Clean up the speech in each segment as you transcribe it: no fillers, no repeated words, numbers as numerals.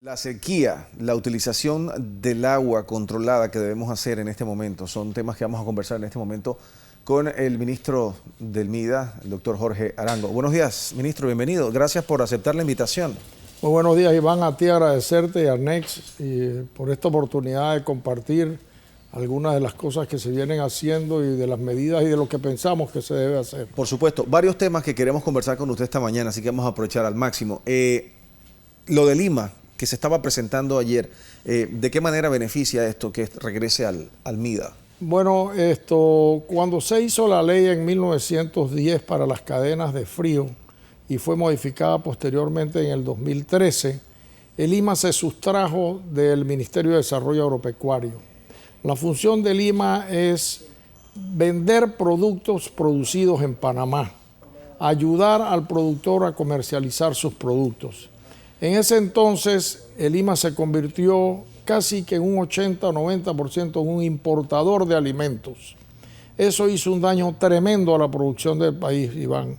La sequía, la utilización del agua controlada que debemos hacer en este momento, son temas que vamos a conversar en este momento con el ministro del MIDA, el doctor Jorge Arango. Buenos días, ministro, bienvenido. Gracias por aceptar la invitación. Muy buenos días, Iván. A ti agradecerte y a Next por esta oportunidad de compartir algunas de las cosas que se vienen haciendo y de las medidas y de lo que pensamos que se debe hacer. Por supuesto, varios temas que queremos conversar con usted esta mañana, así que vamos a aprovechar al máximo. Lo de Lima, que se estaba presentando ayer, ¿de qué manera beneficia esto que regrese al MIDA? Bueno, cuando se hizo la ley en 1910 para las cadenas de frío y fue modificada posteriormente en el 2013, el IMA se sustrajo del Ministerio de Desarrollo Agropecuario. La función del IMA es vender productos producidos en Panamá, ayudar al productor a comercializar sus productos. En ese entonces, el IMA se convirtió casi que en un 80 o 90% en un importador de alimentos. Eso hizo un daño tremendo a la producción del país, Iván,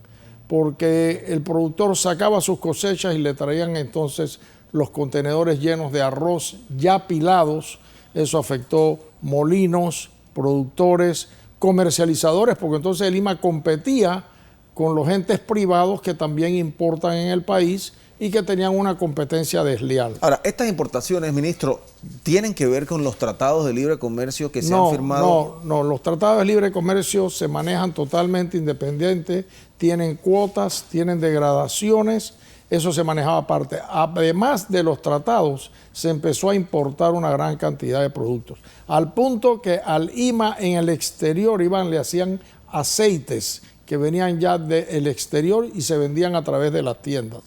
porque el productor sacaba sus cosechas y le traían entonces los contenedores llenos de arroz ya pilados. Eso afectó molinos, productores, comercializadores, porque entonces el IMA competía con los entes privados que también importan en el país y que tenían una competencia desleal. Ahora, estas importaciones, ministro, ¿tienen que ver con los tratados de libre comercio que se han firmado? No, los tratados de libre comercio se manejan totalmente independientes, tienen cuotas, tienen degradaciones, eso se manejaba aparte. Además de los tratados, se empezó a importar una gran cantidad de productos, al punto que al IMA en el exterior, Iván, le hacían aceites que venían ya del exterior y se vendían a través de las tiendas.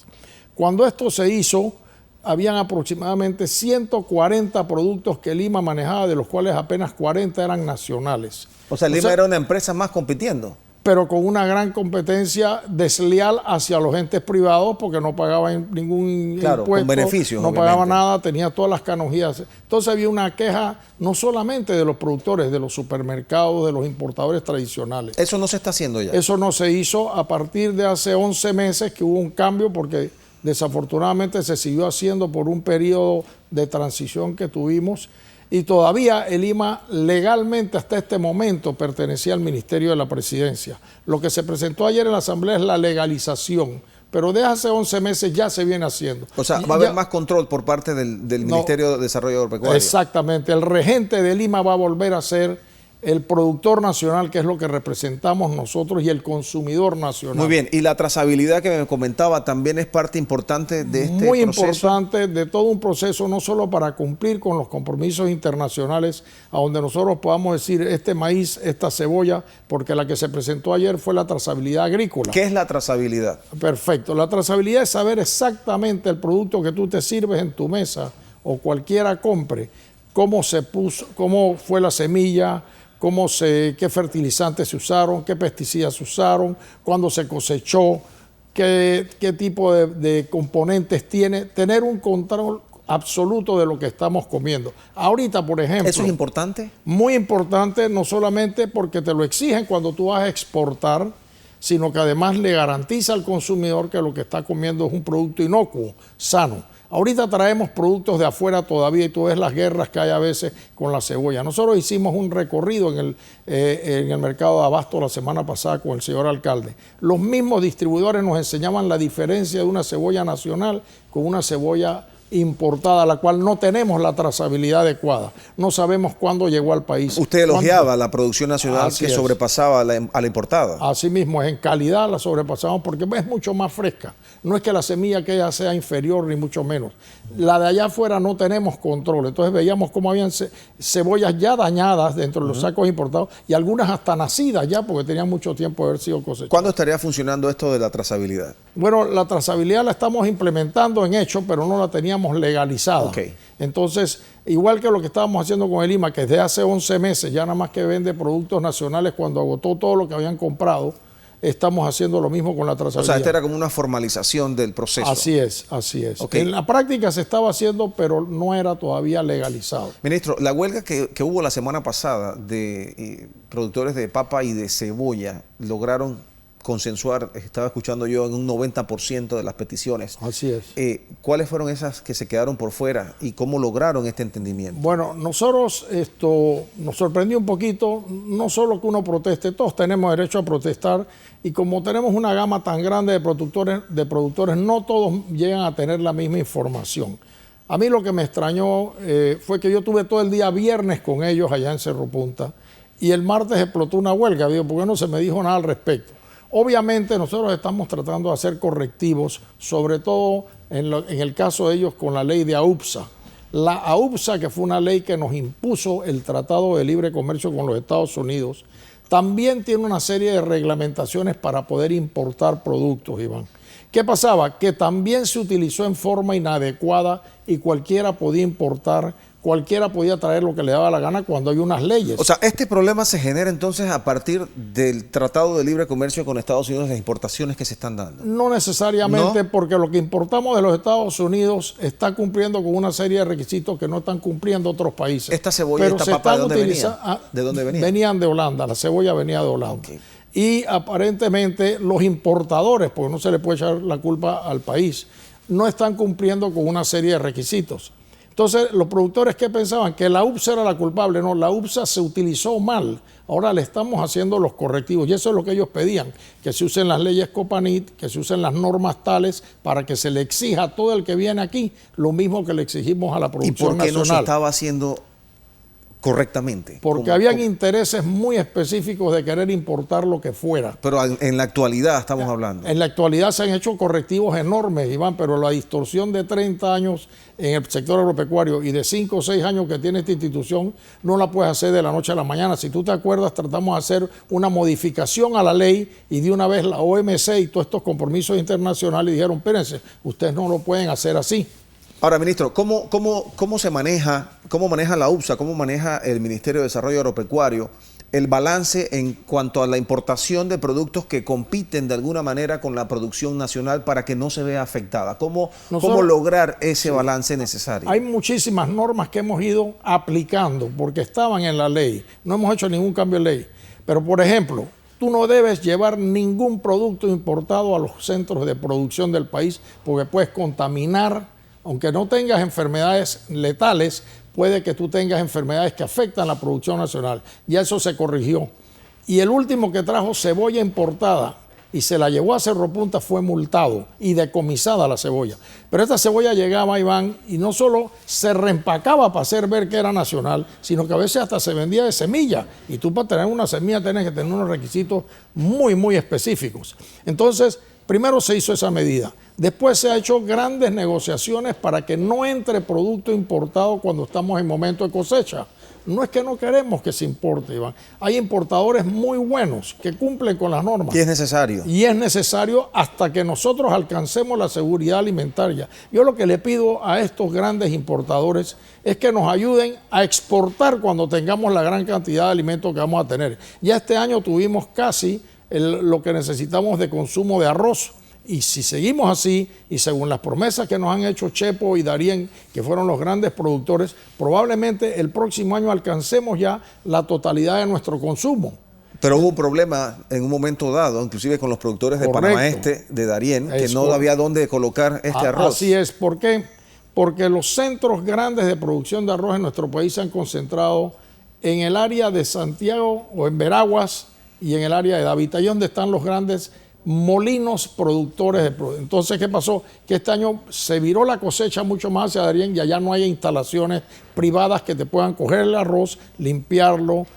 Cuando esto se hizo, habían aproximadamente 140 productos que Lima manejaba, de los cuales apenas 40 eran nacionales. O sea, Lima era una empresa más compitiendo. Pero con una gran competencia desleal hacia los entes privados, porque no pagaban ningún impuesto, con beneficios, no obviamente. pagaba nada, tenía todas las canonjías. Entonces había una queja no solamente de los productores, de los supermercados, de los importadores tradicionales. Eso no se está haciendo ya. Eso no se hizo a partir de hace 11 meses que hubo un cambio, porque desafortunadamente se siguió haciendo por un periodo de transición que tuvimos, y todavía el IMA legalmente hasta este momento pertenecía al Ministerio de la Presidencia. Lo que se presentó ayer en la Asamblea es la legalización, pero de hace 11 meses ya se viene haciendo. O sea, va a haber más control por parte del Ministerio de Desarrollo Agropecuario. Exactamente, el regente del IMA va a volver a ser el productor nacional, que es lo que representamos nosotros, y el consumidor nacional. Muy bien, y la trazabilidad que me comentaba también es parte importante de este proceso. Muy importante de todo un proceso, no solo para cumplir con los compromisos internacionales, a donde nosotros podamos decir este maíz, esta cebolla, porque la que se presentó ayer fue la trazabilidad agrícola. ¿Qué es la trazabilidad? Perfecto, la trazabilidad es saber exactamente el producto que tú te sirves en tu mesa o cualquiera compre, cómo se puso, cómo fue la semilla, qué fertilizantes se usaron, qué pesticidas se usaron, cuándo se cosechó, qué tipo de componentes tiene, tener un control absoluto de lo que estamos comiendo. Ahorita, por ejemplo... ¿Eso es importante? Muy importante, no solamente porque te lo exigen cuando tú vas a exportar, sino que además le garantiza al consumidor que lo que está comiendo es un producto inocuo, sano. Ahorita traemos productos de afuera todavía y tú ves las guerras que hay a veces con la cebolla. Nosotros hicimos un recorrido en el mercado de abasto la semana pasada con el señor alcalde. Los mismos distribuidores nos enseñaban la diferencia de una cebolla nacional con una cebolla importada, la cual no tenemos la trazabilidad adecuada. No sabemos cuándo llegó al país. Usted elogiaba la producción nacional que sobrepasaba a la importada. Así mismo, en calidad la sobrepasamos porque es mucho más fresca. No es que la semilla que ella sea inferior ni mucho menos. La de allá afuera no tenemos control. Entonces veíamos cómo habían cebollas ya dañadas dentro de los sacos importados y algunas hasta nacidas ya porque tenían mucho tiempo de haber sido cosechadas. ¿Cuándo estaría funcionando esto de la trazabilidad? Bueno, la trazabilidad la estamos implementando en hecho, pero no la teníamos legalizada. Okay. Entonces, igual que lo que estábamos haciendo con el IMA, que desde hace 11 meses ya nada más que vende productos nacionales cuando agotó todo lo que habían comprado, estamos haciendo lo mismo con la trazabilidad. O sea, esta era como una formalización del proceso. Así es, así es. Okay. En la práctica se estaba haciendo, pero no era todavía legalizado. Ministro, la huelga que hubo la semana pasada de productores de papa y de cebolla lograron consensuar, estaba escuchando yo, en un 90% de las peticiones. Así es. ¿Cuáles fueron esas que se quedaron por fuera y cómo lograron este entendimiento? Bueno, nosotros nos sorprendió un poquito, no solo que uno proteste, todos tenemos derecho a protestar, y como tenemos una gama tan grande de productores, no todos llegan a tener la misma información. A mí lo que me extrañó fue que yo tuve todo el día viernes con ellos allá en Cerro Punta, y el martes explotó una huelga. Digo, ¿por qué no se me dijo nada al respecto? Obviamente nosotros estamos tratando de hacer correctivos, sobre todo en el caso de ellos con la ley de AUPSA. La AUPSA, que fue una ley que nos impuso el Tratado de Libre Comercio con los Estados Unidos, también tiene una serie de reglamentaciones para poder importar productos, Iván. ¿Qué pasaba? Que también se utilizó en forma inadecuada y cualquiera podía importar, cualquiera podía traer lo que le daba la gana cuando hay unas leyes. O sea, este problema se genera entonces a partir del Tratado de Libre Comercio con Estados Unidos, las importaciones que se están dando. No necesariamente, ¿no? Porque lo que importamos de los Estados Unidos está cumpliendo con una serie de requisitos que no están cumpliendo otros países. ¿Esta cebolla, esta papa, de dónde venía? ¿De dónde venía? Venían de Holanda, la cebolla venía de Holanda. Okay. Y aparentemente los importadores, porque no se le puede echar la culpa al país, no están cumpliendo con una serie de requisitos. Entonces, los productores, ¿qué pensaban? Que la UPSA era la culpable. No, la UPSA se utilizó mal. Ahora le estamos haciendo los correctivos. Y eso es lo que ellos pedían, que se usen las leyes Copanit, que se usen las normas tales para que se le exija a todo el que viene aquí lo mismo que le exigimos a la producción nacional. ¿Y por qué no se estaba haciendo correctamente? Porque habían intereses muy específicos de querer importar lo que fuera. Pero en la actualidad estamos hablando. En la actualidad se han hecho correctivos enormes, Iván, pero la distorsión de 30 años en el sector agropecuario y de 5 o 6 años que tiene esta institución no la puedes hacer de la noche a la mañana. Si tú te acuerdas, tratamos de hacer una modificación a la ley y de una vez la OMC y todos estos compromisos internacionales dijeron, espérense, ustedes no lo pueden hacer así. Ahora, ministro, ¿cómo se maneja, cómo maneja la UPSA, cómo maneja el Ministerio de Desarrollo Agropecuario el balance en cuanto a la importación de productos que compiten de alguna manera con la producción nacional para que no se vea afectada? ¿Cómo lograr ese balance necesario? Hay muchísimas normas que hemos ido aplicando porque estaban en la ley. No hemos hecho ningún cambio de ley. Pero, por ejemplo, tú no debes llevar ningún producto importado a los centros de producción del país porque puedes contaminar. Aunque no tengas enfermedades letales, puede que tú tengas enfermedades que afectan la producción nacional. Ya eso se corrigió. Y el último que trajo cebolla importada y se la llevó a Cerro Punta fue multado y decomisada la cebolla. Pero esta cebolla llegaba, Iván, y no solo se reempacaba para hacer ver que era nacional, sino que a veces hasta se vendía de semilla. Y tú para tener una semilla tienes que tener unos requisitos muy, muy específicos. Entonces, primero se hizo esa medida. Después se ha hecho grandes negociaciones para que no entre producto importado cuando estamos en momento de cosecha. No es que no queremos que se importe, Iván. Hay importadores muy buenos que cumplen con las normas. Y es necesario. Y es necesario hasta que nosotros alcancemos la seguridad alimentaria. Yo lo que le pido a estos grandes importadores es que nos ayuden a exportar cuando tengamos la gran cantidad de alimentos que vamos a tener. Ya este año tuvimos casi lo que necesitamos de consumo de arroz. Y si seguimos así, y según las promesas que nos han hecho Chepo y Darien, que fueron los grandes productores, probablemente el próximo año alcancemos ya la totalidad de nuestro consumo. Pero hubo un problema en un momento dado, inclusive con los productores de Panamá Este, de Darien, que no había dónde colocar este arroz. Así es. ¿Por qué? Porque los centros grandes de producción de arroz en nuestro país se han concentrado en el área de Santiago o en Veraguas y en el área de David, ahí donde están los grandes molinos productores de productos. Entonces, ¿qué pasó? Que este año se viró la cosecha mucho más hacia Darien y allá no hay instalaciones privadas que te puedan coger el arroz, limpiarlo,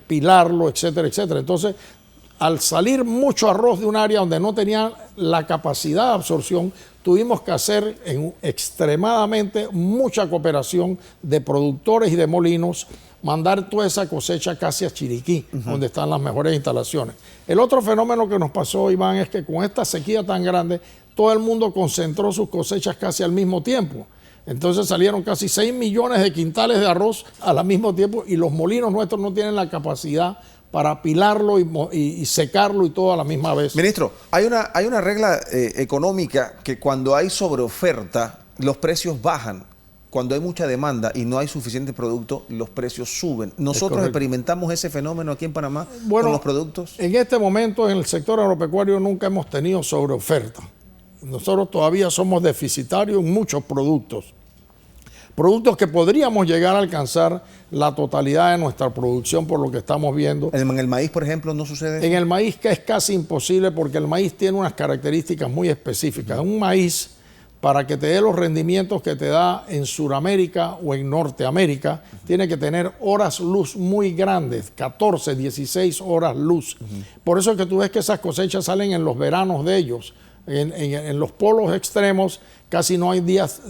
pilarlo, etcétera, etcétera. Entonces, al salir mucho arroz de un área donde no tenían la capacidad de absorción, tuvimos que hacer extremadamente mucha cooperación de productores y de molinos, mandar toda esa cosecha casi a Chiriquí, donde están las mejores instalaciones. El otro fenómeno que nos pasó, Iván, es que con esta sequía tan grande, todo el mundo concentró sus cosechas casi al mismo tiempo. Entonces salieron casi 6 millones de quintales de arroz al mismo tiempo y los molinos nuestros no tienen la capacidad para pilarlo y secarlo y todo a la misma vez. Ministro, hay una regla económica que cuando hay sobreoferta, los precios bajan. cuando hay mucha demanda y no hay suficiente producto, los precios suben. ¿Nosotros experimentamos ese fenómeno aquí en Panamá con los productos? En este momento en el sector agropecuario nunca hemos tenido sobreoferta. Nosotros todavía somos deficitarios en muchos productos. Productos que podríamos llegar a alcanzar la totalidad de nuestra producción por lo que estamos viendo. ¿En el maíz, por ejemplo, no sucede? En el maíz, que es casi imposible porque el maíz tiene unas características muy específicas. Un maíz, para que te dé los rendimientos que te da en Sudamérica o en Norteamérica, tiene que tener horas luz muy grandes, 14, 16 horas luz. Por eso es que tú ves que esas cosechas salen en los veranos de ellos. En los polos extremos casi no hay días,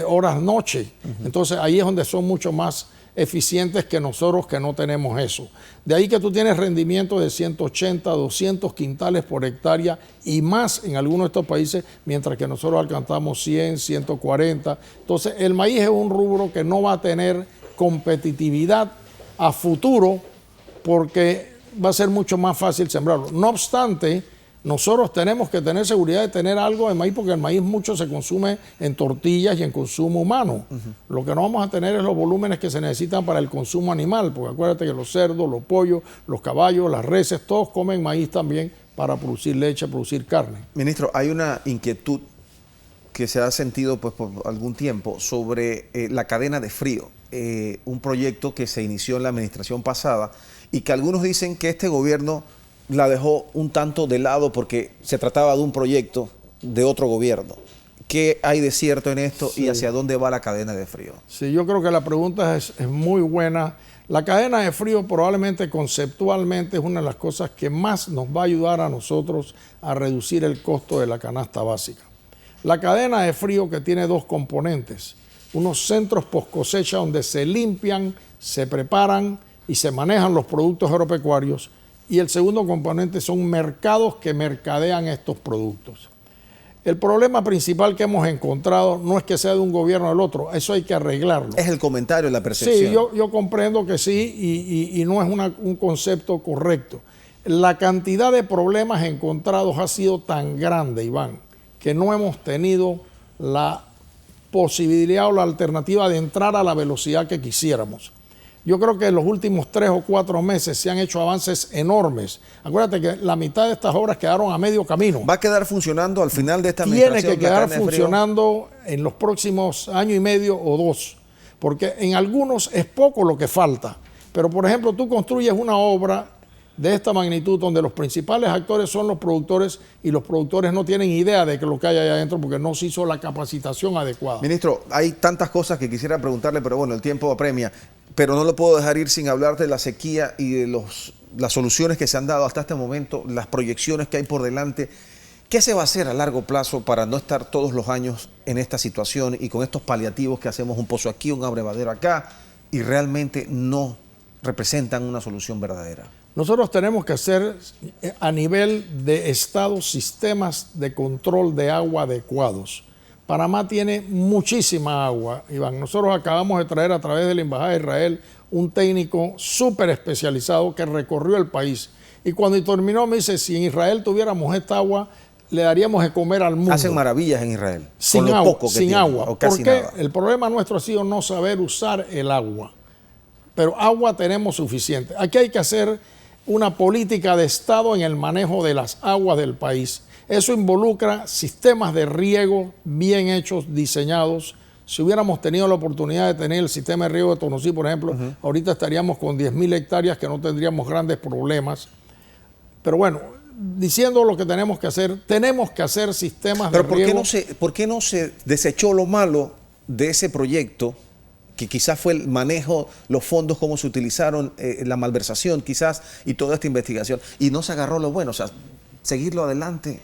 horas, noche. Entonces ahí es donde son mucho más eficientes que nosotros, que no tenemos eso. De ahí que tú tienes rendimiento de 180, 200 quintales por hectárea y más en algunos de estos países, mientras que nosotros alcanzamos 100, 140. Entonces el maíz es un rubro que no va a tener competitividad a futuro porque va a ser mucho más fácil sembrarlo. No obstante, nosotros tenemos que tener seguridad de tener algo de maíz porque el maíz mucho se consume en tortillas y en consumo humano. Lo que no vamos a tener es los volúmenes que se necesitan para el consumo animal, porque acuérdate que los cerdos, los pollos, los caballos, las reses, todos comen maíz también para producir leche, producir carne. Ministro, hay una inquietud que se ha sentido pues, por algún tiempo sobre la cadena de frío, un proyecto que se inició en la administración pasada y que algunos dicen que este gobierno la dejó un tanto de lado porque se trataba de un proyecto de otro gobierno. ¿Qué hay de cierto en esto y hacia dónde va la cadena de frío? Sí, yo creo que la pregunta es muy buena. La cadena de frío probablemente conceptualmente es una de las cosas que más nos va a ayudar a nosotros a reducir el costo de la canasta básica. La cadena de frío, que tiene dos componentes, unos centros post cosecha donde se limpian, se preparan y se manejan los productos agropecuarios, y el segundo componente son mercados que mercadean estos productos. El problema principal que hemos encontrado no es que sea de un gobierno o del otro, eso hay que arreglarlo. Es el comentario, la percepción. Sí, yo comprendo que sí y no es un concepto correcto. La cantidad de problemas encontrados ha sido tan grande, Iván, que no hemos tenido la posibilidad o la alternativa de entrar a la velocidad que quisiéramos. Yo creo que en los últimos 3 o 4 meses se han hecho avances enormes. Acuérdate que la mitad de estas obras quedaron a medio camino. ¿Va a quedar funcionando al final de esta administración? Tiene que quedar funcionando en los próximos año y medio o 2, porque en algunos es poco lo que falta. Pero, por ejemplo, tú construyes una obra de esta magnitud donde los principales actores son los productores y los productores no tienen idea de lo que hay allá adentro porque no se hizo la capacitación adecuada. Ministro, hay tantas cosas que quisiera preguntarle, pero bueno, el tiempo apremia. Pero no lo puedo dejar ir sin hablar de la sequía y de las soluciones que se han dado hasta este momento, las proyecciones que hay por delante. ¿Qué se va a hacer a largo plazo para no estar todos los años en esta situación y con estos paliativos que hacemos un pozo aquí, un abrevadero acá y realmente no representan una solución verdadera? Nosotros tenemos que hacer a nivel de Estado sistemas de control de agua adecuados. Panamá tiene muchísima agua, Iván. Nosotros acabamos de traer a través de la Embajada de Israel un técnico súper especializado que recorrió el país. Y cuando terminó me dice, si en Israel tuviéramos esta agua, le daríamos de comer al mundo. Hacen maravillas en Israel. Sin con lo agua, poco que sin tienen, agua. o casi Porque nada. el problema nuestro ha sido no saber usar el agua. Pero agua tenemos suficiente. Aquí hay que hacer una política de Estado en el manejo de las aguas del país. Eso involucra sistemas de riego bien hechos, diseñados. Si hubiéramos tenido la oportunidad de tener el sistema de riego de Tonosí, por ejemplo, ahorita estaríamos con 10.000 hectáreas que no tendríamos grandes problemas. Pero bueno, diciendo lo que tenemos que hacer sistemas de riego. Pero ¿por qué no se desechó lo malo de ese proyecto, que quizás fue el manejo, los fondos, cómo se utilizaron, la malversación quizás y toda esta investigación, y no se agarró lo bueno, o sea, seguirlo adelante?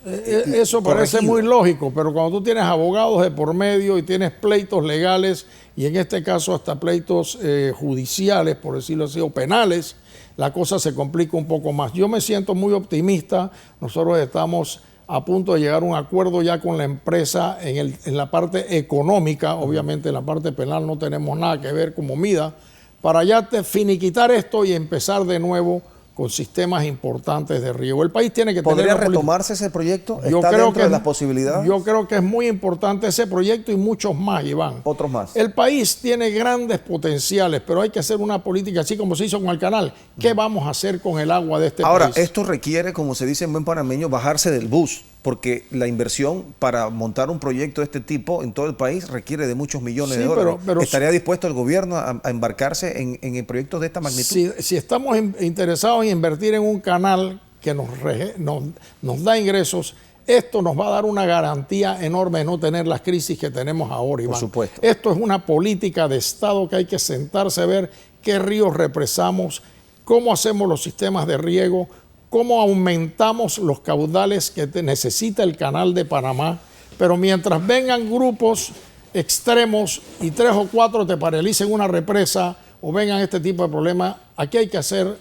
Eso parece muy lógico, pero cuando tú tienes abogados de por medio y tienes pleitos legales, y en este caso hasta pleitos judiciales, por decirlo así, o penales, la cosa se complica un poco más. Yo me siento muy optimista. Nosotros estamos a punto de llegar a un acuerdo ya con la empresa en la parte económica. Obviamente en la parte penal no tenemos nada que ver como MIDA, para ya finiquitar esto y empezar de nuevo con sistemas importantes de riego. El país tiene que tener... ¿Podría retomarse ese proyecto? ¿Está dentro de las posibilidades? Yo creo que es muy importante ese proyecto y muchos más, Iván. Otros más. El país tiene grandes potenciales, pero hay que hacer una política así como se hizo con el canal. ¿Qué vamos a hacer con el agua de este país? Ahora, esto requiere, como se dice en buen panameño, bajarse del bus, porque la inversión para montar un proyecto de este tipo en todo el país requiere de muchos millones de dólares. Pero ¿estaría dispuesto el gobierno a embarcarse en proyectos de esta magnitud? Si estamos interesados en invertir en un canal que nos da ingresos, esto nos va a dar una garantía enorme de no tener las crisis que tenemos ahora, Iván. Por supuesto. Esto es una política de Estado que hay que sentarse a ver qué ríos represamos, cómo hacemos los sistemas de riego, cómo aumentamos los caudales que necesita el canal de Panamá. Pero mientras vengan grupos extremos y 3 o 4 te paralicen una represa o vengan este tipo de problemas, aquí hay que hacer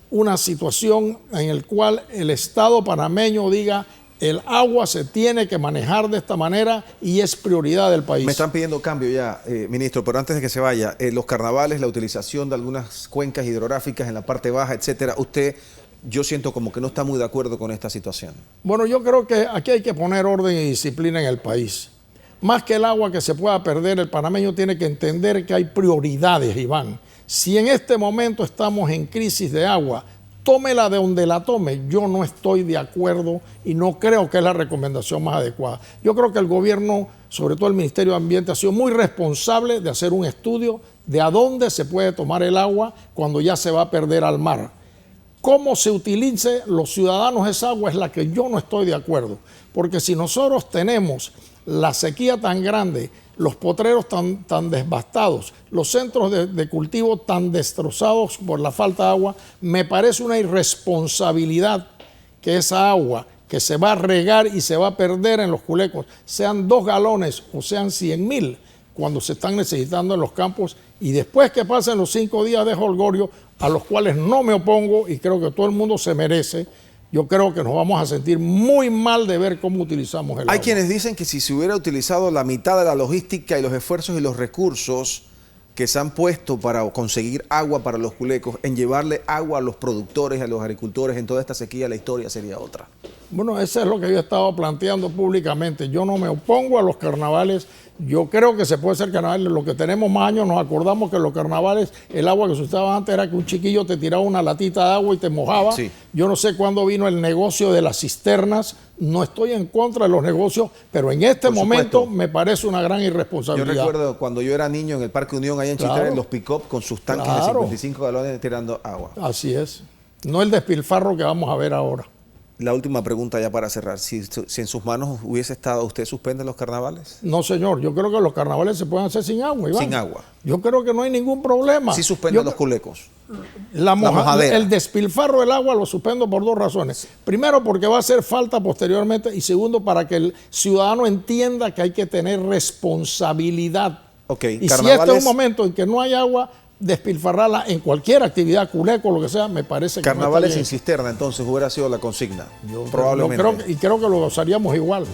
una situación en la cual el Estado panameño diga: el agua se tiene que manejar de esta manera y es prioridad del país. Me están pidiendo cambio ya, ministro, pero antes de que se vaya, los carnavales, la utilización de algunas cuencas hidrográficas en la parte baja, etcétera, yo siento como que no está muy de acuerdo con esta situación. Bueno, yo creo que aquí hay que poner orden y disciplina en el país. Más que el agua que se pueda perder, el panameño tiene que entender que hay prioridades, Iván. Si en este momento estamos en crisis de agua, tómela de donde la tome. Yo no estoy de acuerdo y no creo que es la recomendación más adecuada. Yo creo que el gobierno, sobre todo el Ministerio de Ambiente, ha sido muy responsable de hacer un estudio de a dónde se puede tomar el agua cuando ya se va a perder al mar. Cómo se utilice los ciudadanos esa agua es la que yo no estoy de acuerdo. Porque si nosotros tenemos la sequía tan grande, los potreros tan devastados, los centros de cultivo tan destrozados por la falta de agua, me parece una irresponsabilidad que esa agua que se va a regar y se va a perder en los culecos, sean 2 galones o sean 100,000, cuando se están necesitando en los campos, y después que pasen los 5 días de jolgorio, a los cuales no me opongo y creo que todo el mundo se merece, yo creo que nos vamos a sentir muy mal de ver cómo utilizamos el agua. Hay quienes dicen que si se hubiera utilizado la mitad de la logística y los esfuerzos y los recursos que se han puesto para conseguir agua para los culecos, en llevarle agua a los productores, a los agricultores en toda esta sequía, la historia sería otra. Bueno, eso es lo que yo he estado planteando públicamente. Yo no me opongo a los carnavales. Yo creo que se puede hacer carnavales. Lo que tenemos más años, nos acordamos que los carnavales, el agua que se usaba antes era que un chiquillo te tiraba una latita de agua y te mojaba. Sí. Yo no sé cuándo vino el negocio de las cisternas. No estoy en contra de los negocios, pero en este momento me parece una gran irresponsabilidad. Yo recuerdo cuando yo era niño en el Parque Unión, allá en Chitré, los pick-up con sus tanques de 55 galones tirando agua. Así es. No el despilfarro que vamos a ver ahora. La última pregunta ya para cerrar. Si en sus manos hubiese estado, ¿usted suspende los carnavales? No, señor. Yo creo que los carnavales se pueden hacer sin agua, Iván. Sin agua. Yo creo que no hay ningún problema. Sí suspende los culecos. La mojadera. El despilfarro del agua lo suspendo por 2 razones. Primero, porque va a hacer falta posteriormente. Y segundo, para que el ciudadano entienda que hay que tener responsabilidad. Okay. Y si este es un momento en que no hay agua, despilfarrarla en cualquier actividad, culeco, lo que sea, me parece que carnavales sin cisterna, entonces hubiera sido la consigna. Probablemente. Creo que lo gozaríamos igual.